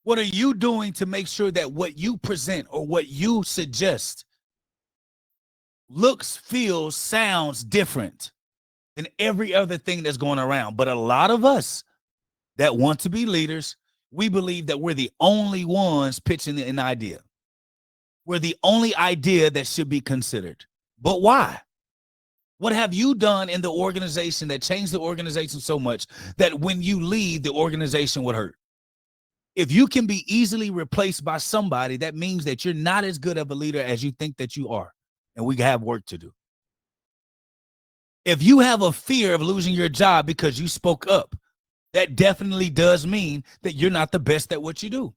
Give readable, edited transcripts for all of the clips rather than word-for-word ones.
What are you doing to make sure that what you present or what you suggest looks, feels, sounds different than every other thing that's going around? But a lot of us that want to be leaders, we believe that we're the only ones pitching an idea. We're the only idea that should be considered. But why? What have you done in the organization that changed the organization so much that when you leave, the organization would hurt? If you can be easily replaced by somebody, that means that you're not as good of a leader as you think that you are. And we have work to do. If you have a fear of losing your job because you spoke up, that definitely does mean that you're not the best at what you do.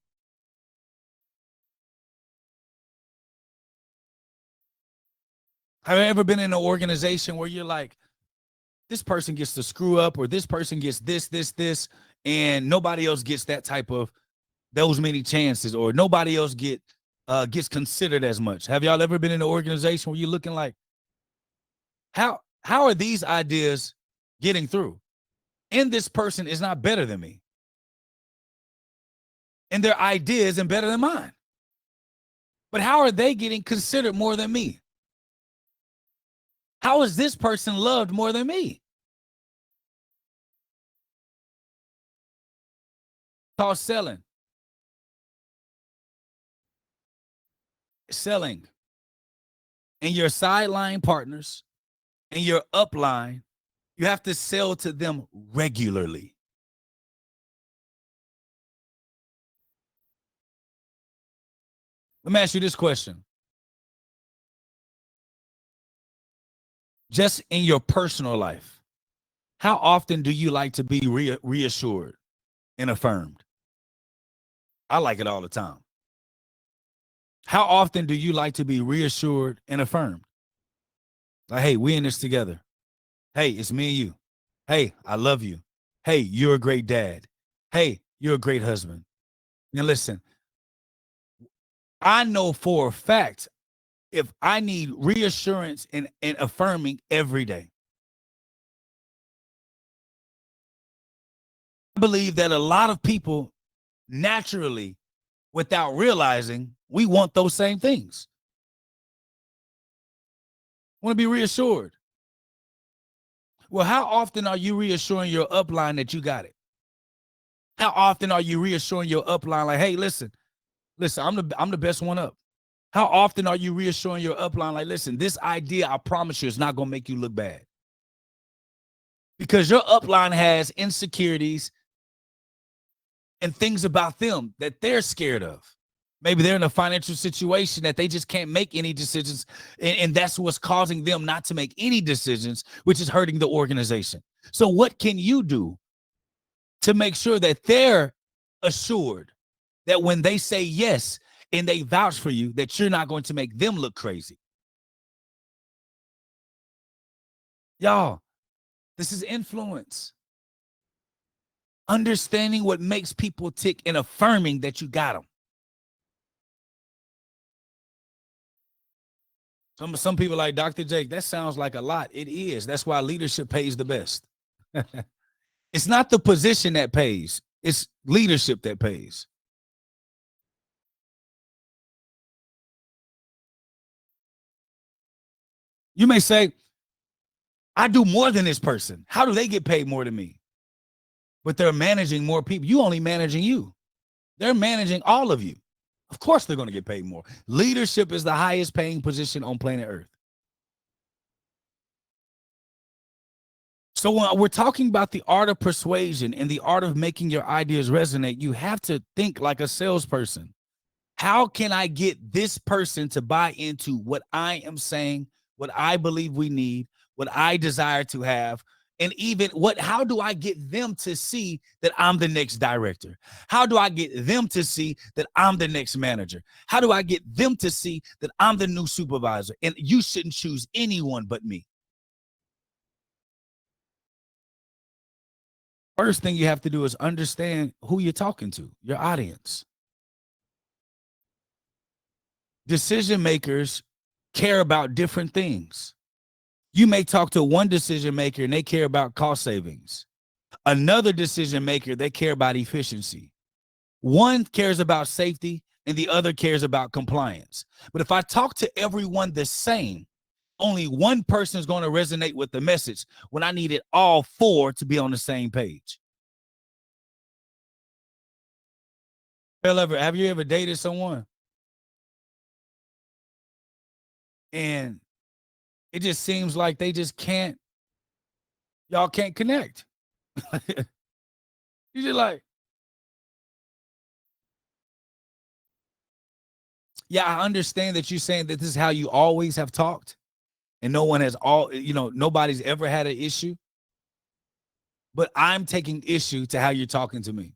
Have you ever been in an organization where you're like, this person gets to screw up, or this person gets this, and nobody else gets that type of those many chances, or nobody else gets considered as much? Have y'all ever been in an organization where you're looking like, how are these ideas getting through? And this person is not better than me. And their ideas are better than mine. But how are they getting considered more than me? How is this person loved more than me? Called selling. Selling. And your sideline partners and your upline, you have to sell to them regularly. Let me ask you this question. Just in your personal life, how often do you like to be reassured and affirmed? I like it all the time. How often do you like to be reassured and affirmed? Like, hey, we in this together. Hey, it's me and you. Hey, I love you. Hey, you're a great dad. Hey, you're a great husband. Now listen, I know for a fact if I need reassurance and affirming every day. I believe that a lot of people naturally, without realizing, we want those same things. Want to be reassured. Well, how often are you reassuring your upline that you got it? How often are you reassuring your upline like, hey, listen, I'm the best one up? How often are you reassuring your upline like, listen, this idea, I promise you, is not going to make you look bad? Because your upline has insecurities and things about them that they're scared of. Maybe they're in a financial situation that they just can't make any decisions, and that's what's causing them not to make any decisions, which is hurting the organization. So what can you do to make sure that they're assured that when they say yes and they vouch for you, that you're not going to make them look crazy? Y'all, this is influence. Understanding what makes people tick and affirming that you got them. Some people like, Dr. Jake, that sounds like a lot. It is. That's why leadership pays the best. It's not the position that pays. It's leadership that pays. You may say, I do more than this person. How do they get paid more than me? But they're managing more people. You only managing you. They're managing all of you. Of course they're going to get paid more. Leadership is the highest paying position on planet Earth. So when we're talking about the art of persuasion and the art of making your ideas resonate, you have to think like a salesperson. How can I get this person to buy into what I am saying, what I believe we need, what I desire to have? And even how do I get them to see that I'm the next director? How do I get them to see that I'm the next manager? How do I get them to see that I'm the new supervisor? And you shouldn't choose anyone but me. First thing you have to do is understand who you're talking to, your audience. Decision makers care about different things. You may talk to one decision maker and they care about cost savings. Another decision maker, they care about efficiency. One cares about safety and the other cares about compliance. But if I talk to everyone the same, only one person is going to resonate with the message when I needed all four to be on the same page. Have you ever dated someone and it just seems like they just can't, y'all can't connect? You just like, yeah, I understand that you're saying that this is how you always have talked and no one has nobody's ever had an issue. But I'm taking issue to how you're talking to me.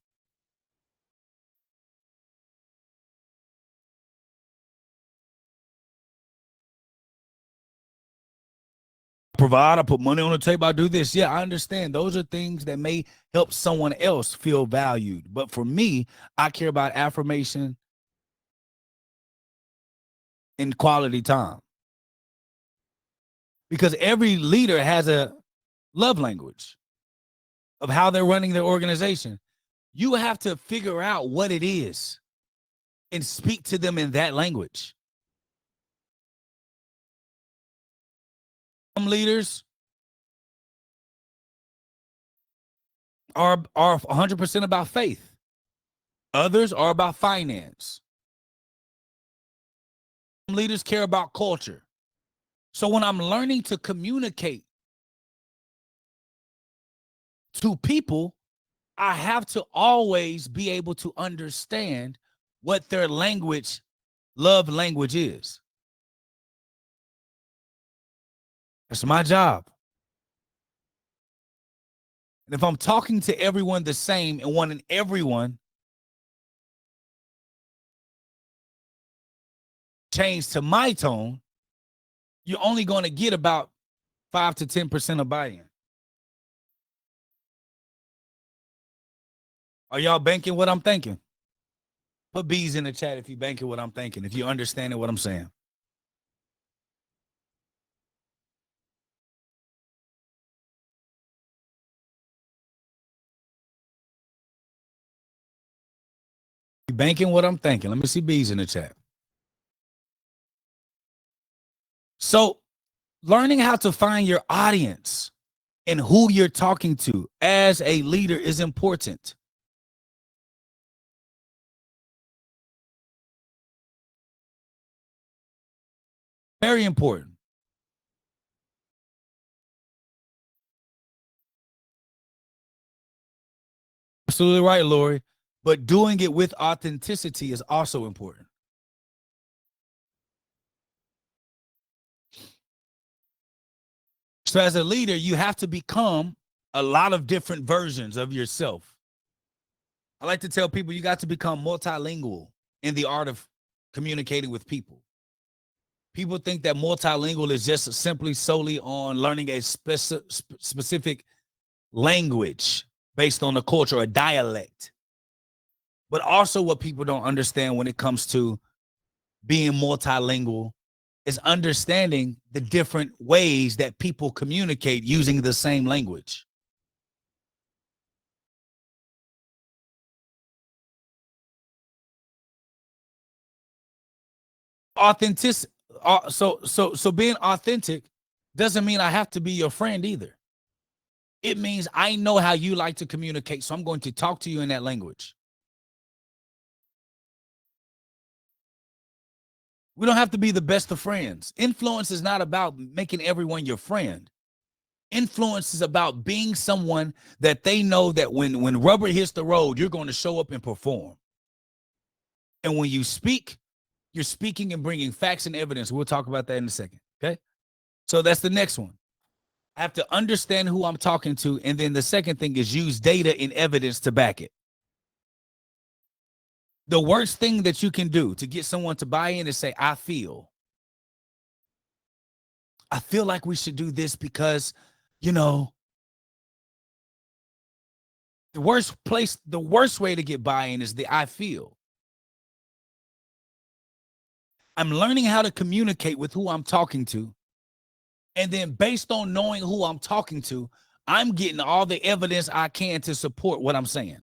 Provide, I put money on the table, I do this. Yeah, I understand. Those are things that may help someone else feel valued. But for me, I care about affirmation and quality time. Because every leader has a love language of how they're running their organization. You have to figure out what it is and speak to them in that language. Some leaders are 100% about faith. Others are about finance. Some leaders care about culture. So when I'm learning to communicate to people, I have to always be able to understand what their love language is. That's my job. And if I'm talking to everyone the same and wanting everyone change to my tone, you're only going to get about 5 to 10% of buy-in. Are y'all banking what I'm thinking? Put B's in the chat if you banking what I'm thinking, if you understanding what I'm saying. You banking what I'm thinking? Let me see B's in the chat. So learning how to find your audience and who you're talking to as a leader is important. Very important. Absolutely right, Lori. But doing it with authenticity is also important. So as a leader, you have to become a lot of different versions of yourself. I like to tell people you got to become multilingual in the art of communicating with people. People think that multilingual is just simply solely on learning a specific language based on a culture or dialect. But also what people don't understand when it comes to being multilingual is understanding the different ways that people communicate using the same language. Authentic. So being authentic doesn't mean I have to be your friend either. It means I know how you like to communicate, so I'm going to talk to you in that language. We don't have to be the best of friends. Influence is not about making everyone your friend. Influence is about being someone that they know that when rubber hits the road, you're going to show up and perform. And when you speak, you're speaking and bringing facts and evidence. We'll talk about that in a second. Okay. So that's the next one. I have to understand who I'm talking to. And then the second thing is use data and evidence to back it. The worst thing that you can do to get someone to buy in is say, I feel like we should do this because, the worst way to get buy-in is the I feel. I'm learning how to communicate with who I'm talking to. And then based on knowing who I'm talking to, I'm getting all the evidence I can to support what I'm saying.